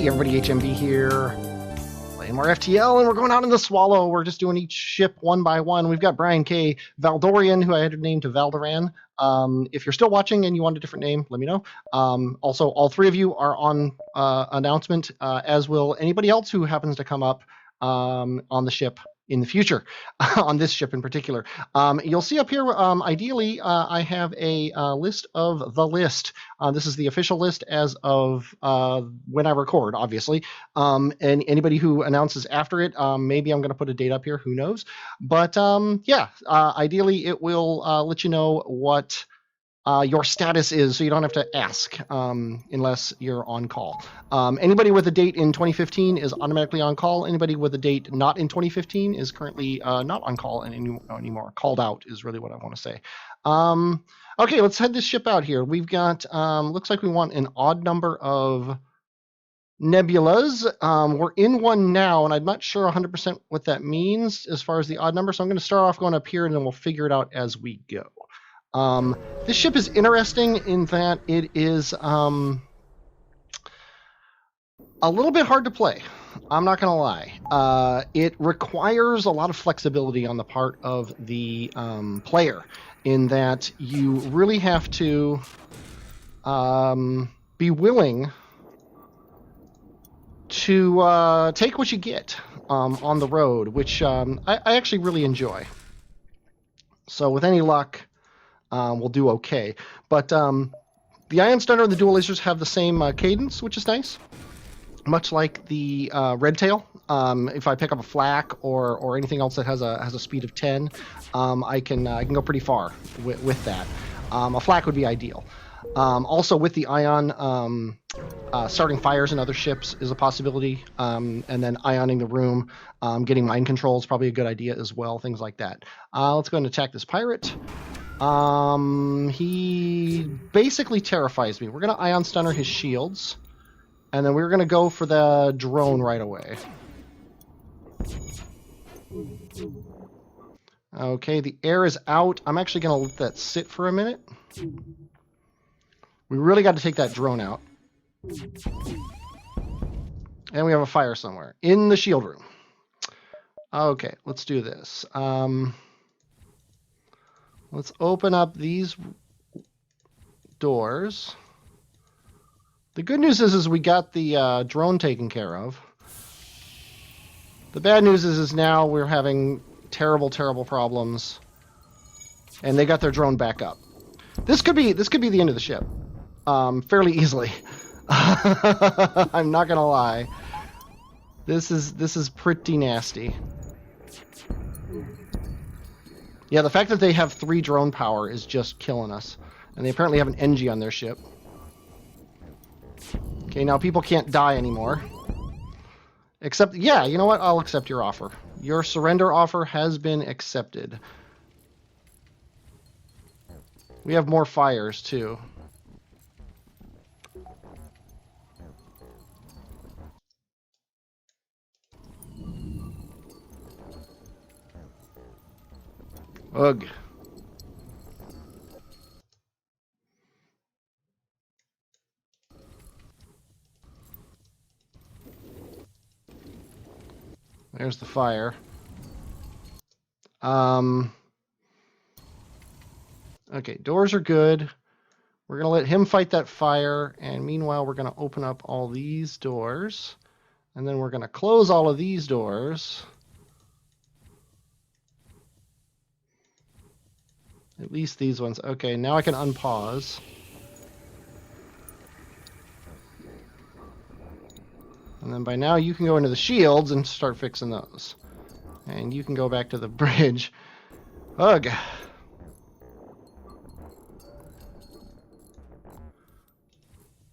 Hey everybody, HMV here, playing more FTL, and we're going out in the Swallow. We're just doing each ship one by one. We've got Brian K. Valdorian, who I had named to Valdoran. If you're still watching and you want a different name, let me know. Also, all three of you are on announcement, as will anybody else who happens to come up on the ship in the future, on this ship in particular. You'll see up here, ideally, I have a list of the list. This is the official list as of when I record, obviously. And anybody who announces after it, maybe I'm going to put a date up here, who knows. But yeah, ideally it will let you know what your status is, so you don't have to ask unless you're on call. Anybody with a date in 2015 is automatically on call. Anybody with a date not in 2015 is currently not on call anymore. Called out is really what I want to say. Okay, let's head this ship out here. We've got, looks like we want an odd number of nebulas. We're in one now, and I'm not sure 100% what that means as far as the odd number, so I'm going to start off going up here, and then we'll figure it out as we go. This ship is interesting in that it is a little bit hard to play. I'm not going to lie. It requires a lot of flexibility on the part of the player, in that you really have to be willing to take what you get on the road, which I actually really enjoy. So with any luck, we'll do okay. But the Ion Stunner and the Dual Lasers have the same cadence, which is nice. Much like the Red Tail. If I pick up a flak or anything else that has a speed of 10, I can go pretty far with that. A flak would be ideal. Also with the Ion, starting fires in other ships is a possibility, and then ioning the room, getting mind control is probably a good idea as well, things like that. Let's go and attack this pirate. He basically terrifies me. We're going to Ion Stunner his shields, and then we're going to go for the drone right away. Okay, the air is out. I'm actually going to let that sit for a minute. We really got to take that drone out. And we have a fire somewhere in the shield room. Okay, let's do this. Let's open up these doors. The good news is we got the drone taken care of. The bad news is now we're having terrible, terrible problems, and they got their drone back up. This could be the end of the ship, fairly easily. I'm not gonna lie. This is pretty nasty. Yeah, the fact that they have 3 drone power is just killing us. And they apparently have an NG on their ship. Okay, now people can't die anymore. Except, yeah, you know what? I'll accept your offer. Your surrender offer has been accepted. We have more fires, too. Ugh. There's the fire. Okay, doors are good. We're going to let him fight that fire, and meanwhile we're going to open up all these doors, and then we're going to close all of these doors. At least these ones. Okay, now I can unpause. And then by now you can go into the shields and start fixing those. And you can go back to the bridge. Ugh.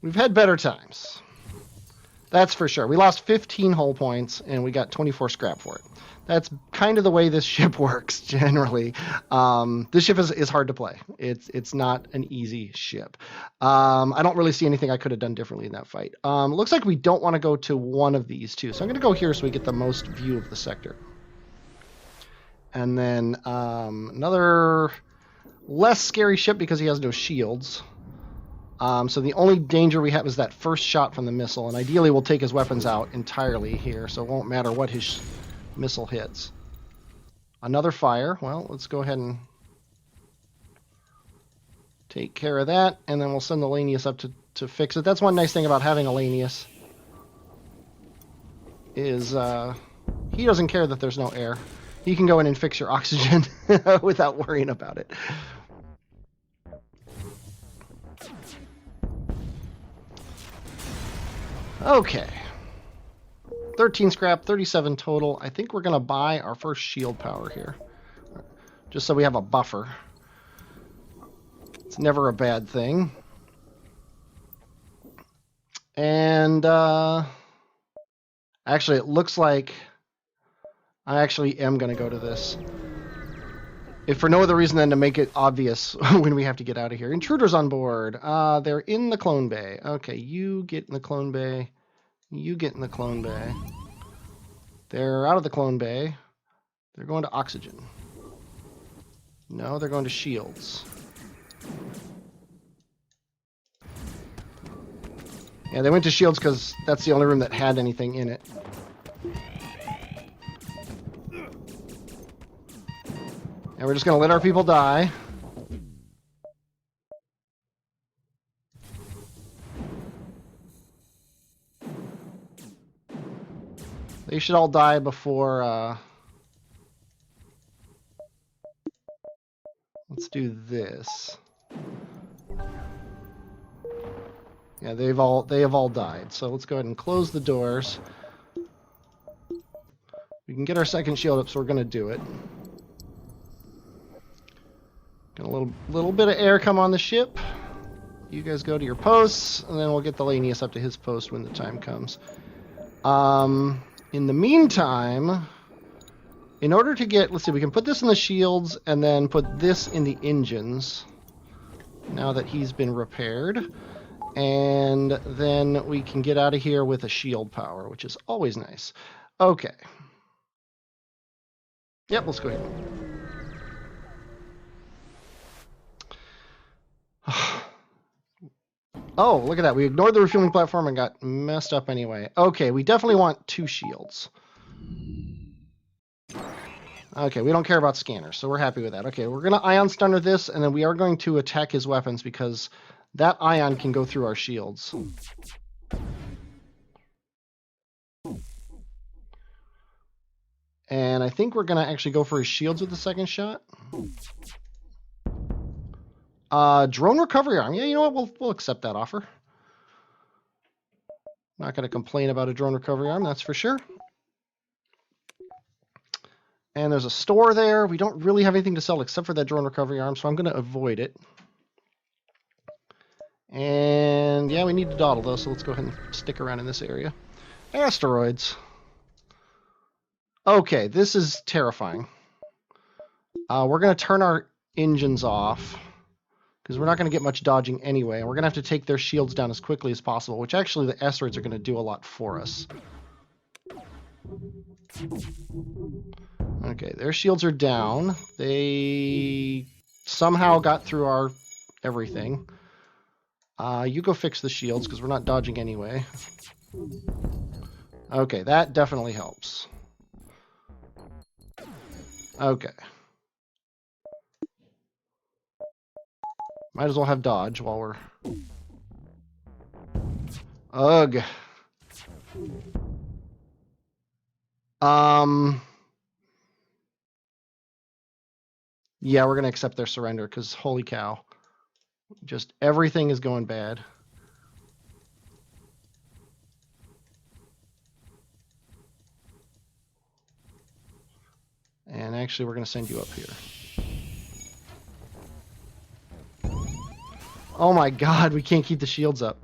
We've had better times. That's for sure. We lost 15 hull points and we got 24 scrap for it. That's kind of the way this ship works generally. This ship is hard to play. It's not an easy ship. I don't really see anything I could have done differently in that fight. Looks like we don't want to go to one of these two. So I'm going to go here so we get the most view of the sector. And then another less scary ship because he has no shields. So the only danger we have is that first shot from the missile, and ideally we'll take his weapons out entirely here, so it won't matter what his missile hits. Another fire. Well, let's go ahead and take care of that, and then we'll send the Lanius up to fix it. That's one nice thing about having a Lanius, is he doesn't care that there's no air. He can go in and fix your oxygen without worrying about it. Okay. 13 scrap, 37 total. I think we're going to buy our first shield power here, just so we have a buffer. It's never a bad thing. And actually, it looks like I actually am going to go to this, if for no other reason than to make it obvious when we have to get out of here. Intruders on board. They're in the clone bay. Okay, you get in the clone bay. You get in the clone bay. They're out of the clone bay. They're going to oxygen. No, they're going to shields. Yeah, they went to shields because that's the only room that had anything in it. And we're just going to let our people die. They should all die before... Let's do this. Yeah, they have all died. So let's go ahead and close the doors. We can get our second shield up, so we're going to do it. Got a little bit of air come on the ship. You guys go to your posts, and then we'll get the Lanius up to his post when the time comes. In the meantime, in order to get... Let's see, we can put this in the shields and then put this in the engines now that he's been repaired. And then we can get out of here with a shield power, which is always nice. Okay. Yep, let's go ahead. Oh, look at that. We ignored the refueling platform and got messed up anyway. Okay, we definitely want 2 shields. Okay, we don't care about scanners, so we're happy with that. Okay, we're going to ion stunner this, and then we are going to attack his weapons because that ion can go through our shields. And I think we're going to actually go for his shields with the second shot. Drone recovery arm. Yeah, you know what? We'll accept that offer. Not going to complain about a drone recovery arm, that's for sure. And there's a store there. We don't really have anything to sell except for that drone recovery arm, so I'm going to avoid it. And yeah, we need to dawdle though, so let's go ahead and stick around in this area. Asteroids. Okay, this is terrifying. We're going to turn our engines off, because we're not going to get much dodging anyway, and we're going to have to take their shields down as quickly as possible, which actually the asteroids are going to do a lot for us. Okay, their shields are down. They somehow got through our everything. You go fix the shields, because we're not dodging anyway. Okay, that definitely helps. Okay. Might as well have dodge while we're... Ugh. Yeah, we're going to accept their surrender, because holy cow. Just everything is going bad. And actually, we're going to send you up here. Oh my god, we can't keep the shields up.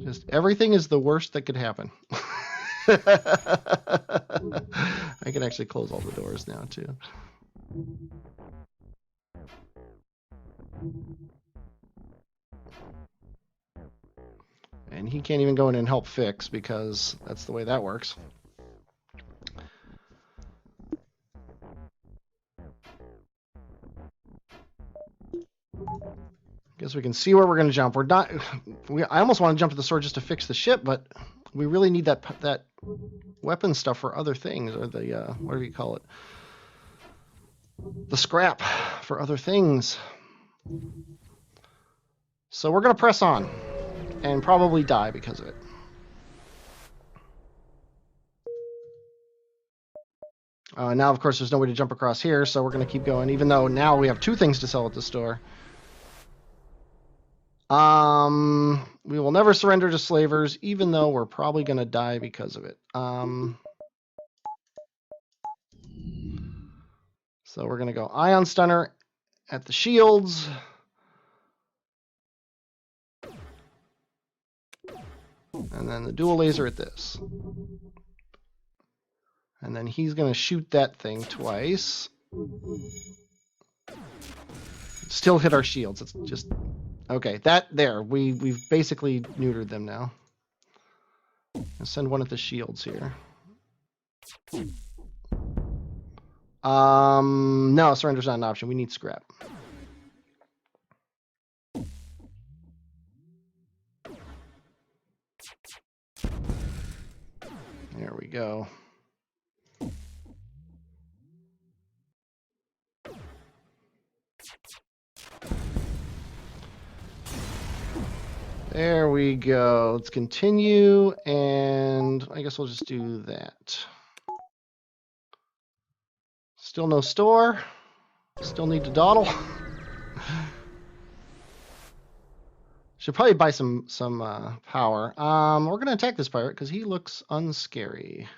Just everything is the worst that could happen. I can actually close all the doors now too. And he can't even go in and help fix because that's the way that works. Guess we can see where we're going to jump. We're not. I almost want to jump to the sword just to fix the ship, but we really need that weapon stuff for other things, or the what do you call it? The scrap for other things. So we're going to press on and probably die because of it. Now, of course, there's no way to jump across here, so we're going to keep going, even though now we have 2 things to sell at the store. We will never surrender to slavers, even though we're probably going to die because of it. So we're going to go Ion Stunner at the shields. And then the dual laser at this. And then he's going to shoot that thing twice. Still hit our shields. It's just... Okay, that there. We've basically neutered them now. I'll send one at the shields here. No, surrender's not an option. We need scrap. There we go. There we go. Let's continue, and I guess we'll just do that. Still no store. Still need to dawdle. Should probably buy some power. We're gonna attack this pirate because he looks unscary.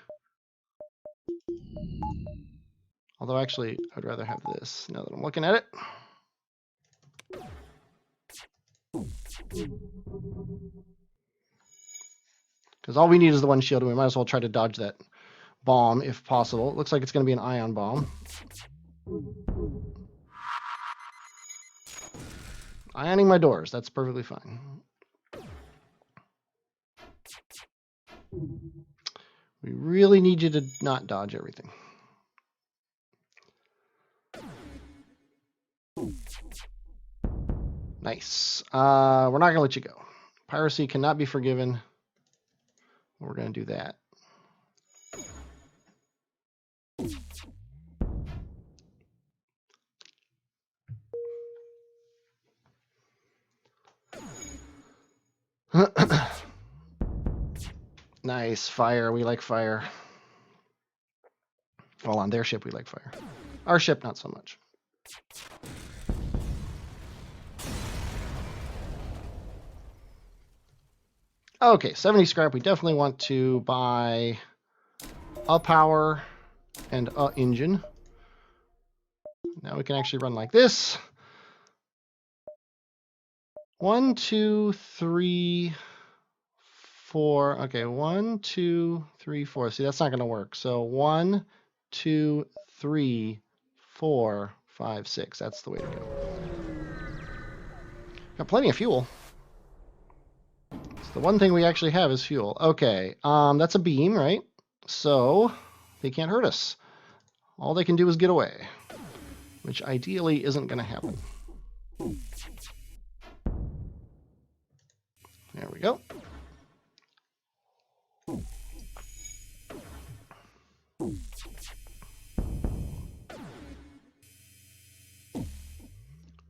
Although actually, I'd rather have this now that I'm looking at it. Because all we need is the one shield, and we might as well try to dodge that bomb if possible. It looks like it's going to be an ion bomb. Ioning my doors, that's perfectly fine. We really need you to not dodge everything. Nice. We're not going to let you go. Piracy cannot be forgiven. We're going to do that. Nice. Fire. We like fire. Well, on their ship, we like fire. Our ship, not so much. Okay, 70 scrap. We definitely want to buy a power and a engine. Now we can actually run like this. 1, 2, 3, 4. Okay, 1, 2, 3, 4. See, that's not going to work. So 1, 2, 3, 4, 5, 6. That's the way to go. Got plenty of fuel. The one thing we actually have is fuel. Okay, that's a beam, right? So they can't hurt us. All they can do is get away, which ideally isn't going to happen. There we go.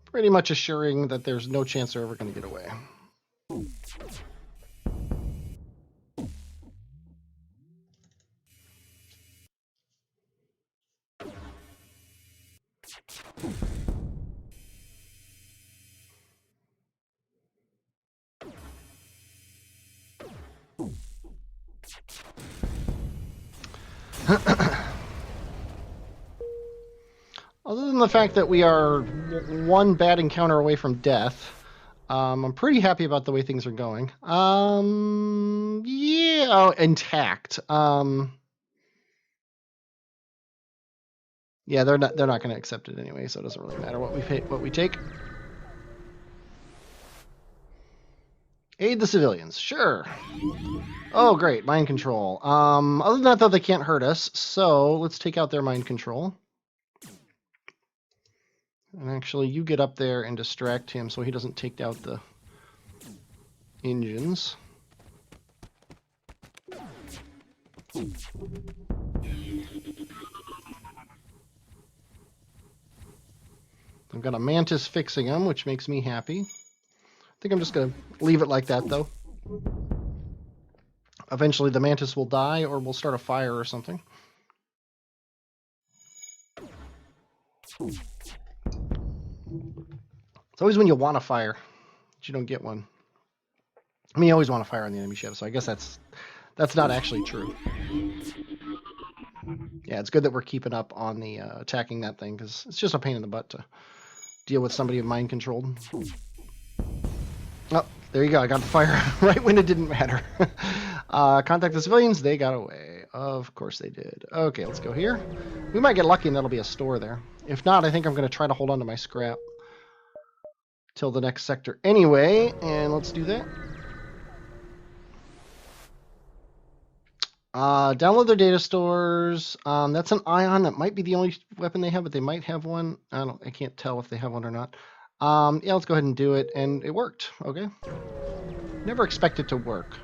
Pretty much assuring that there's no chance they're ever going to get away. Other than the fact that we are one bad encounter away from death, I'm pretty happy about the way things are going. Yeah, oh, intact. Yeah, they're not going to accept it anyway, so it doesn't really matter what we take. Aid the civilians. Sure. Oh, great. Mind control. Other than that, though, they can't hurt us. So let's take out their mind control. And actually, you get up there and distract him so he doesn't take out the engines. I've got a mantis fixing him, which makes me happy. I think I'm just going to leave it like that, though. Eventually, the mantis will die, or we'll start a fire or something. It's always when you want a fire that you don't get one. I mean, you always want a fire on the enemy ship, so I guess that's not actually true. Yeah, it's good that we're keeping up on the attacking that thing, because it's just a pain in the butt to deal with somebody mind controlled. Oh, there you go. I got the fire right when it didn't matter. Contact the civilians. They got away. Of course they did. Okay, let's go here. We might get lucky and that'll be a store there. If not, I think I'm going to try to hold on to my scrap till the next sector anyway, and let's do that. Download their data stores. That's an ion. That might be the only weapon they have, but they might have one. I can't tell if they have one or not. Yeah, let's go ahead and do it, and it worked. Okay. Never expect it to work.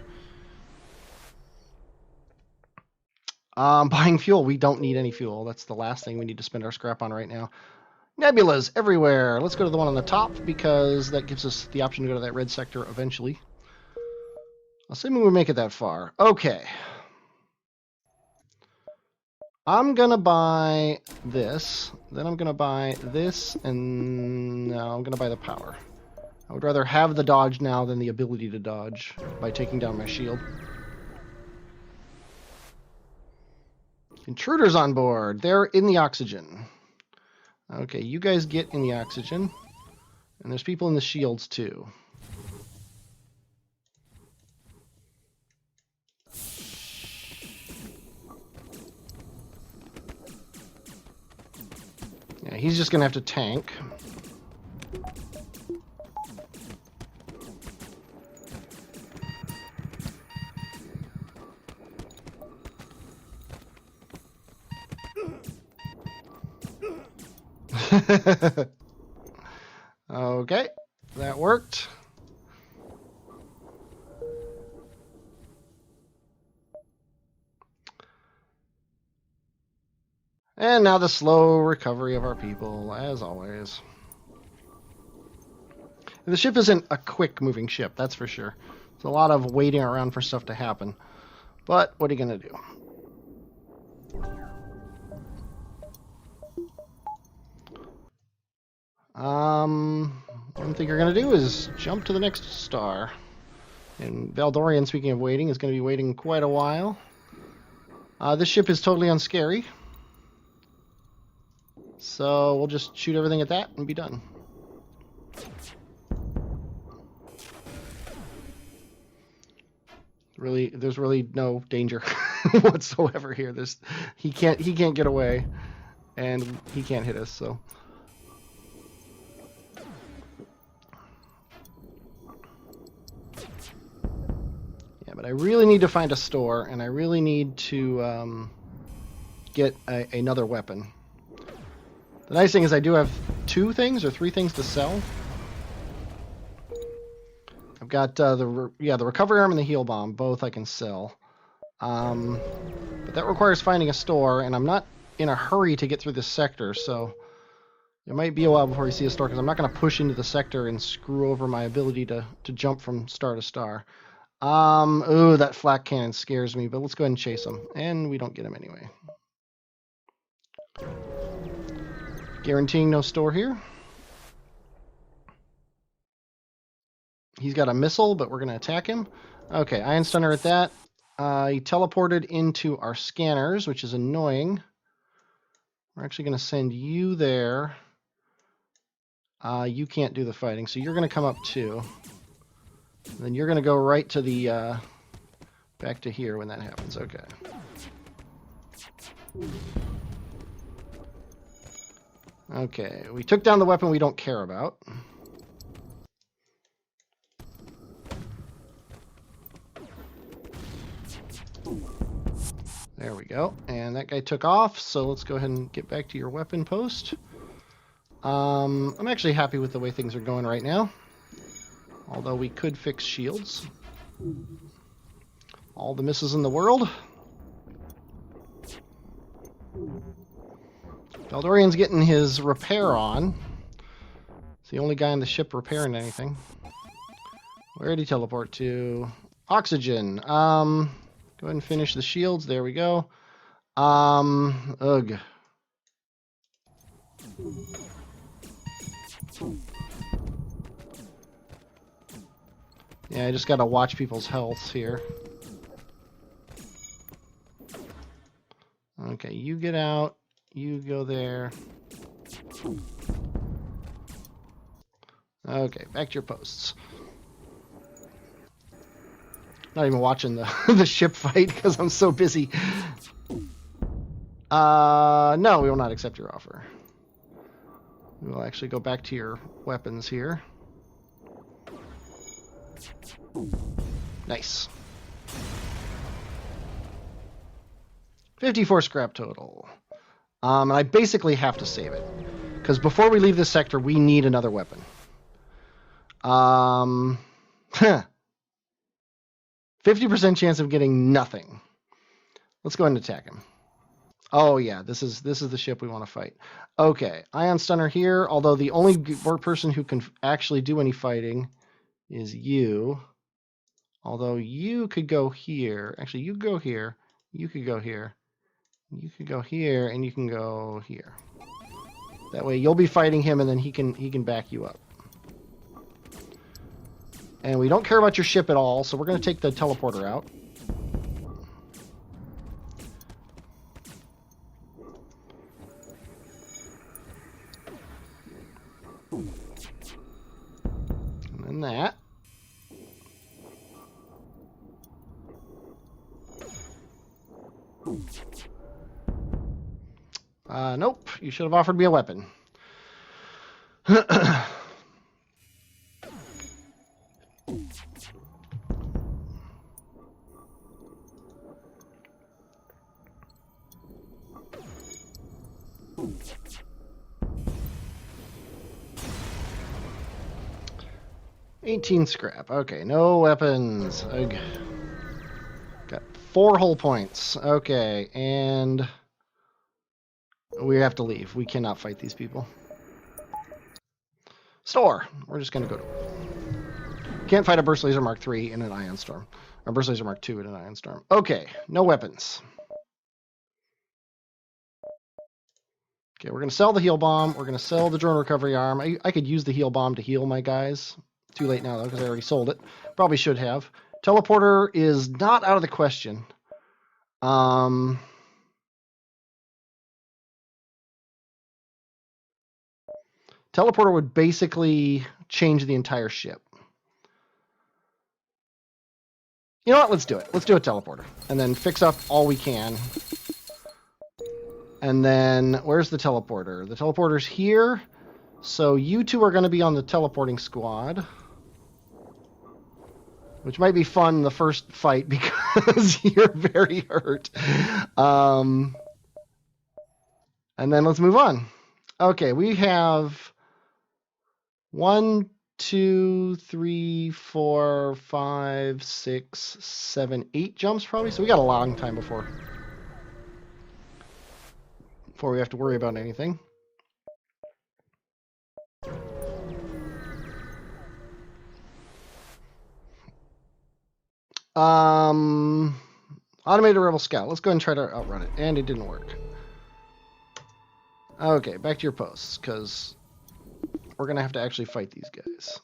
Buying fuel. We don't need any fuel. That's the last thing we need to spend our scrap on right now. Nebulas everywhere. Let's go to the one on the top because that gives us the option to go to that red sector eventually. Assuming we make it that far. Okay. I'm going to buy this. Then I'm going to buy this. And no, I'm going to buy the power. I would rather have the dodge now than the ability to dodge by taking down my shield. Intruders on board. They're in the oxygen. Okay, you guys get in the oxygen. And there's people in the shields too. Yeah, he's just going to have to tank. Okay, that worked. And now the slow recovery of our people, as always. The ship isn't a quick moving ship, that's for sure. There's a lot of waiting around for stuff to happen. But what are you going to do? One thing you're going to do is jump to the next star. And Valdorian, speaking of waiting, is going to be waiting quite a while. This ship is totally unscary. So we'll just shoot everything at that and be done. Really, there's really no danger whatsoever here. He can't get away, and he can't hit us. So. Yeah, but I really need to find a store, and I really need to get another weapon. The nice thing is I do have 2 things or 3 things to sell. I've got the recovery arm and the heal bomb. Both I can sell. But that requires finding a store, and I'm not in a hurry to get through this sector, so it might be a while before we see a store, because I'm not going to push into the sector and screw over my ability to jump from star to star. Ooh, that flak cannon scares me, but let's go ahead and chase him. And we don't get him anyway. Guaranteeing no store here. He's got a missile, but we're going to attack him. Okay, Ion Stunner at that. He teleported into our scanners, which is annoying. We're actually going to send you there. You can't do the fighting, so you're going to come up too. And then you're going to go right to the back to here when that happens. Okay. Okay, we took down the weapon we don't care about. There we go. And that guy took off, so let's go ahead and get back to your weapon post. I'm actually happy with the way things are going right now. Although we could fix shields. All the misses in the world. Valdorian's getting his repair on. It's the only guy on the ship repairing anything. Where did he teleport to? Oxygen. Go ahead and finish the shields. There we go. Ugh. Yeah, I just gotta watch people's health here. Okay, you get out. You go there. Okay, back to your posts. Not even watching the the ship fight because I'm so busy. No, we will not accept your offer. We will actually go back to your weapons here. Nice. 54 scrap total. And I basically have to save it. Because before we leave this sector, we need another weapon. 50% chance of getting nothing. Let's go ahead and attack him. Oh yeah, this is the ship we want to fight. Okay, Ion Stunner here, although the only person who can actually do any fighting is you. Although you could go here. Actually, you go here. You could go here. You could go here, and you can go here. That way you'll be fighting him, and then he can back you up. And we don't care about your ship at all, so we're going to take the teleporter out. And then that. Nope. You should have offered me a weapon. 18 scrap. Okay, no weapons. Ugh. Got 4 hull points. Okay, and we have to leave. We cannot fight these people. Store. We're just going to go to... Can't fight a Burst Laser Mark III in an Ion Storm. Or Burst Laser Mark II in an Ion Storm. Okay, no weapons. Okay, we're going to sell the heal bomb. We're going to sell the drone recovery arm. I could use the heal bomb to heal my guys. Too late now, though, because I already sold it. Probably should have. Teleporter is not out of the question. Teleporter would basically change the entire ship. You know what? Let's do it. Let's do a teleporter. And then fix up all we can. And then, where's the teleporter? The teleporter's here. So you two are going to be on the teleporting squad. Which might be fun the first fight because you're very hurt. And then let's move on. Okay, we have 1, 2, 3, 4, 5, 6, 7, 8 jumps probably. So we got a long time before we have to worry about anything. Automated Rebel Scout. Let's go ahead and try to outrun it. And it didn't work. Okay, back to your posts, because we're going to have to actually fight these guys.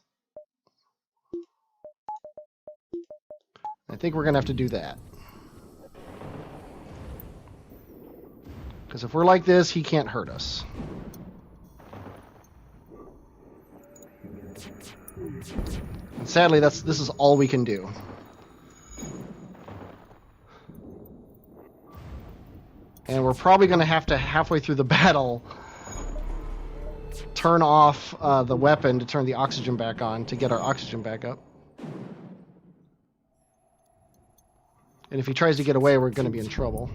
I think we're going to have to do that. Because if we're like this, he can't hurt us. And sadly, this is all we can do. And we're probably going to have to, halfway through the battle, turn off the weapon to turn the oxygen back on to get our oxygen back up. And if he tries to get away, we're going to be in trouble.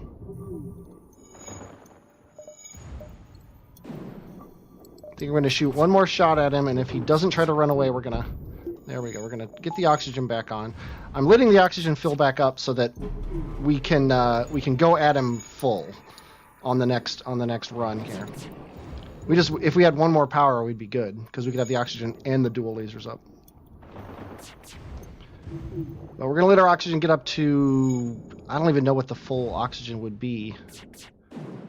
I think we're going to shoot one more shot at him, and if he doesn't try to run away, we're going to... There we go. We're going to get the oxygen back on. I'm letting the oxygen fill back up so that we can go at him full on the next run here. If we had one more power, we'd be good, because we could have the oxygen and the dual lasers up. But we're going to let our oxygen get up to... I don't even know what the full oxygen would be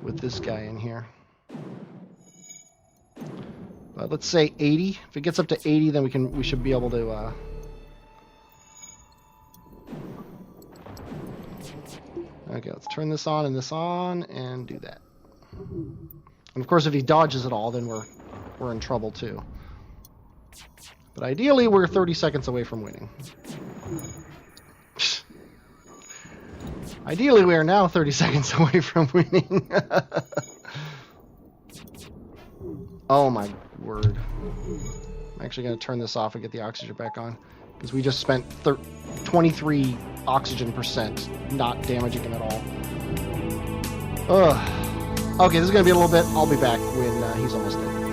with this guy in here. But let's say 80. If it gets up to 80, then we should be able to... Okay, let's turn this on and do that. And of course, if he dodges at all, then we're in trouble too. But ideally, we're 30 seconds away from winning. Ideally, we are now 30 seconds away from winning. Oh my word. I'm actually going to turn this off and get the oxygen back on. Because we just spent 23 oxygen percent not damaging him at all. Ugh. Okay, this is going to be a little bit. I'll be back when he's almost dead.